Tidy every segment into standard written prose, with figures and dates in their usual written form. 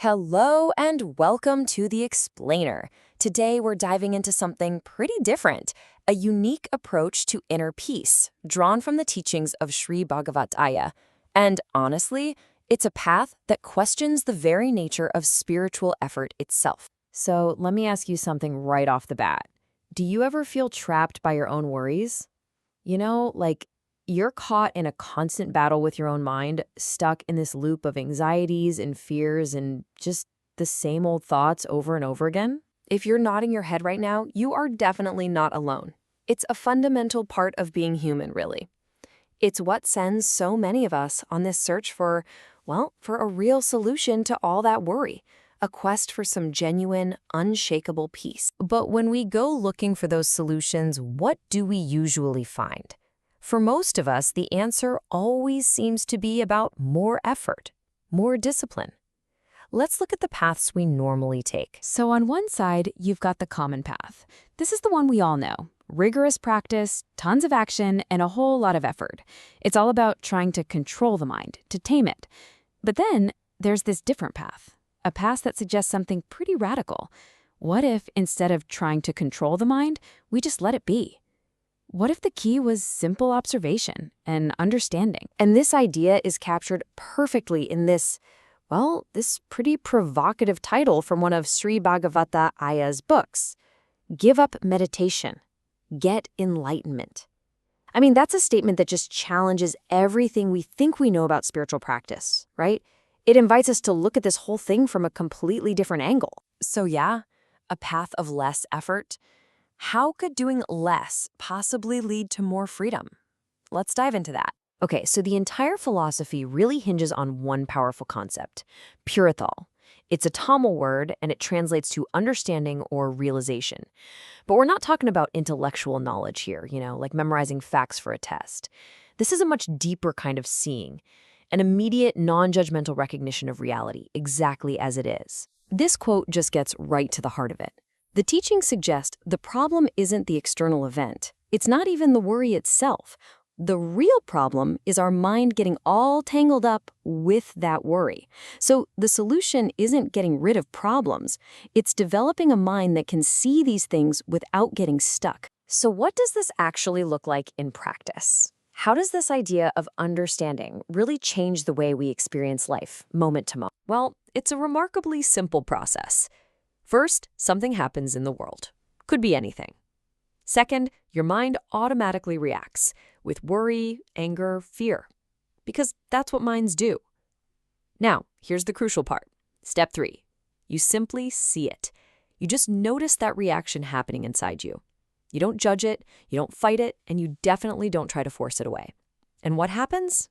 Hello and welcome to The Explainer. Today we're diving into something pretty different, a unique approach to inner peace, drawn from the teachings of Sri Bagavath Ayya. And honestly, it's a path that questions the very nature of spiritual effort itself. So let me ask you something right off the bat. Do you ever feel trapped by your own worries? Like you're caught in a constant battle with your own mind, stuck in this loop of anxieties and fears and just the same old thoughts over and over again? If you're nodding your head right now, you are definitely not alone. It's a fundamental part of being human, really. It's what sends so many of us on this search for a real solution to all that worry, a quest for some genuine, unshakable peace. But when we go looking for those solutions, what do we usually find? For most of us, the answer always seems to be about more effort, more discipline. Let's look at the paths we normally take. So on one side, you've got the common path. This is the one we all know. Rigorous practice, tons of action, and a whole lot of effort. It's all about trying to control the mind, to tame it. But then there's this different path, a path that suggests something pretty radical. What if, instead of trying to control the mind, we just let it be? What if the key was simple observation and understanding? And this idea is captured perfectly in this pretty provocative title from one of Sri Bhagavatha Ayya's books. Give up meditation. Get enlightenment. I mean, that's a statement that just challenges everything we think we know about spiritual practice, right? It invites us to look at this whole thing from a completely different angle. So yeah, a path of less effort. How could doing less possibly lead to more freedom? Let's dive into that. Okay, so the entire philosophy really hinges on one powerful concept, purithal. It's a Tamil word, and it translates to understanding or realization. But we're not talking about intellectual knowledge here, like memorizing facts for a test. This is a much deeper kind of seeing, an immediate, non-judgmental recognition of reality, exactly as it is. This quote just gets right to the heart of it. The teachings suggest the problem isn't the external event. It's not even the worry itself. The real problem is our mind getting all tangled up with that worry. So the solution isn't getting rid of problems. It's developing a mind that can see these things without getting stuck. So what does this actually look like in practice? How does this idea of understanding really change the way we experience life, moment to moment? Well, it's a remarkably simple process. First, something happens in the world. Could be anything. Second, your mind automatically reacts with worry, anger, fear, because that's what minds do. Now, here's the crucial part. Step 3. You simply see it. You just notice that reaction happening inside you. You don't judge it, you don't fight it, and you definitely don't try to force it away. And what happens?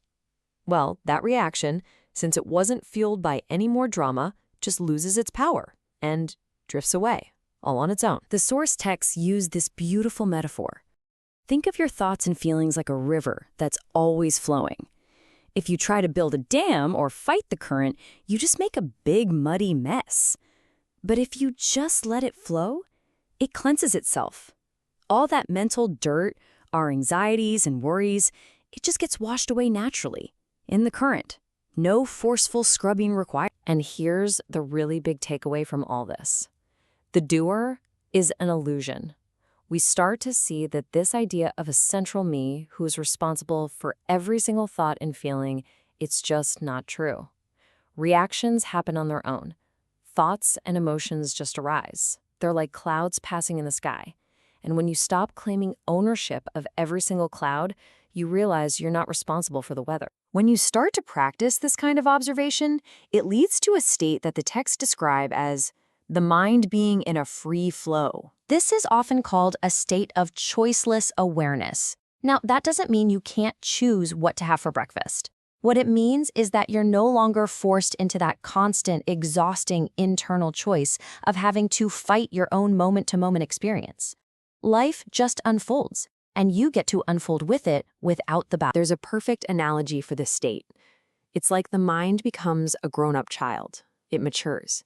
Well, that reaction, since it wasn't fueled by any more drama, just loses its power and drifts away, all on its own. The source texts use this beautiful metaphor. Think of your thoughts and feelings like a river that's always flowing. If you try to build a dam or fight the current, you just make a big, muddy mess. But if you just let it flow, it cleanses itself. All that mental dirt, our anxieties and worries, it just gets washed away naturally, in the current. No forceful scrubbing required. And here's the really big takeaway from all this. The doer is an illusion. We start to see that this idea of a central me who is responsible for every single thought and feeling, it's just not true. Reactions happen on their own. Thoughts and emotions just arise. They're like clouds passing in the sky. And when you stop claiming ownership of every single cloud, you realize you're not responsible for the weather. When you start to practice this kind of observation, it leads to a state that the texts describe as the mind being in a free flow. This is often called a state of choiceless awareness. Now, that doesn't mean you can't choose what to have for breakfast. What it means is that you're no longer forced into that constant, exhausting internal choice of having to fight your own moment-to-moment experience. Life just unfolds, and you get to unfold with it without the battle. There's a perfect analogy for this state. It's like the mind becomes a grown-up child. It matures.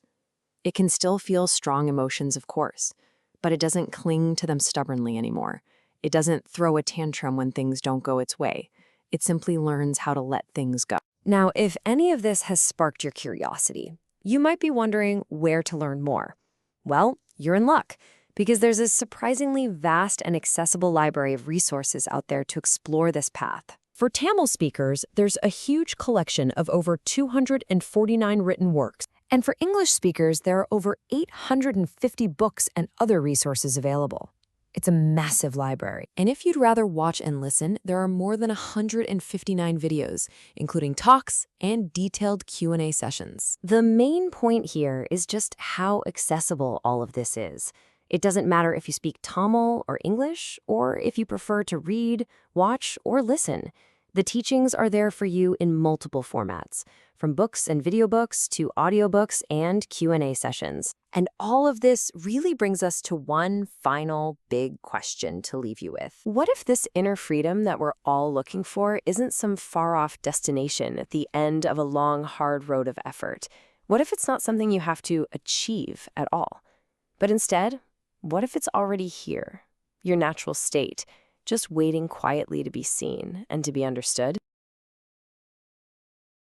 It can still feel strong emotions, of course, but it doesn't cling to them stubbornly anymore. It doesn't throw a tantrum when things don't go its way. It simply learns how to let things go. Now, if any of this has sparked your curiosity, You might be wondering where to learn more. Well, you're in luck, because there's a surprisingly vast and accessible library of resources out there to explore this path. For Tamil speakers, there's a huge collection of over 249 written works. And for English speakers, there are over 850 books and other resources available. It's a massive library. And if you'd rather watch and listen, there are more than 159 videos, including talks and detailed Q&A sessions. The main point here is just how accessible all of this is. It doesn't matter if you speak Tamil or English, or if you prefer to read, watch, or listen. The teachings are there for you in multiple formats, from books and video books to audiobooks and Q&A sessions. And all of this really brings us to one final big question to leave you with. What if this inner freedom that we're all looking for isn't some far-off destination at the end of a long, hard road of effort? What if it's not something you have to achieve at all? But instead, what if it's already here, your natural state, just waiting quietly to be seen and to be understood?